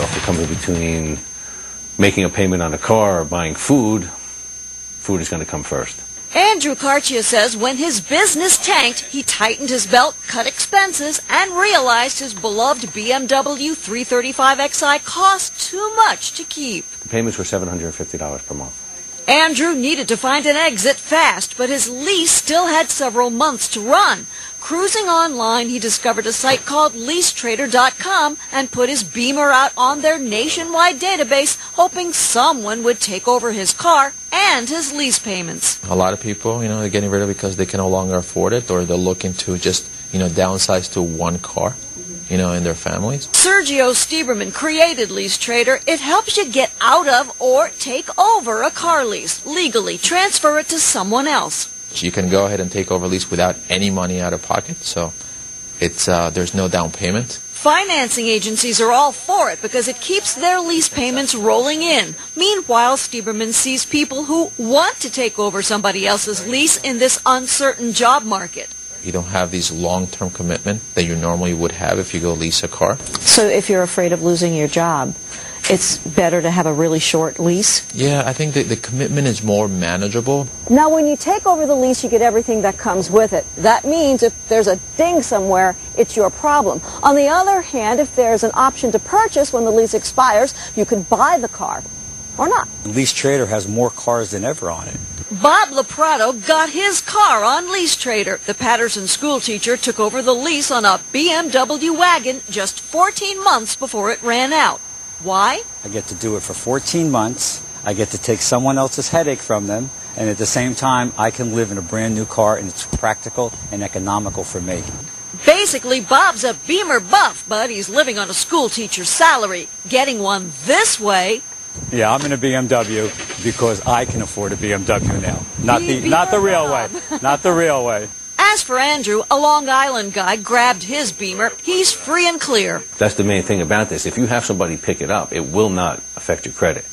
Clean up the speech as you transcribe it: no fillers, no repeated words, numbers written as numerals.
if it comes in between making a payment on a car or buying food, food is going to come first. Andrew Cartia says when his business tanked, he tightened his belt, cut expenses, and realized his beloved BMW 335xi cost too much to keep. The payments were $750 per month. Andrew needed to find an exit fast, but his lease still had several months to run. Cruising online, he discovered a site called leasetrader.com and put his Beamer out on their nationwide database, hoping someone would take over his car and his lease payments. A lot of people, they're getting rid of it because they can no longer afford it, or they're looking to just, downsize to one car, in their families. Sergio Stieberman created Lease Trader. It helps you get out of or take over a car lease legally, transfer it to someone else. You can go ahead and take over a lease without any money out of pocket, so there's no down payment. Financing agencies are all for it because it keeps their lease payments rolling in. Meanwhile, Stieberman sees people who want to take over somebody else's lease in this uncertain job market. You don't have these long-term commitment that you normally would have if you go lease a car. So if you're afraid of losing your job, it's better to have a really short lease? Yeah, I think the commitment is more manageable. Now, when you take over the lease, you get everything that comes with it. That means if there's a ding somewhere, it's your problem. On the other hand, if there's an option to purchase when the lease expires, you could buy the car or not. Lease Trader has more cars than ever on it. Bob Laprado got his car on Lease Trader. The Patterson school teacher took over the lease on a BMW wagon just 14 months before it ran out. Why? I get to do it for 14 months. I get to take someone else's headache from them, and at the same time, I can live in a brand new car, and it's practical and economical for me. Basically, Bob's a Beamer buff, but he's living on a school teacher's salary. Getting one this way... Yeah, I'm in a BMW because I can afford a BMW now. Not the real way. Not the real way. As for Andrew, a Long Island guy grabbed his Beamer. He's free and clear. That's the main thing about this. If you have somebody pick it up, it will not affect your credit.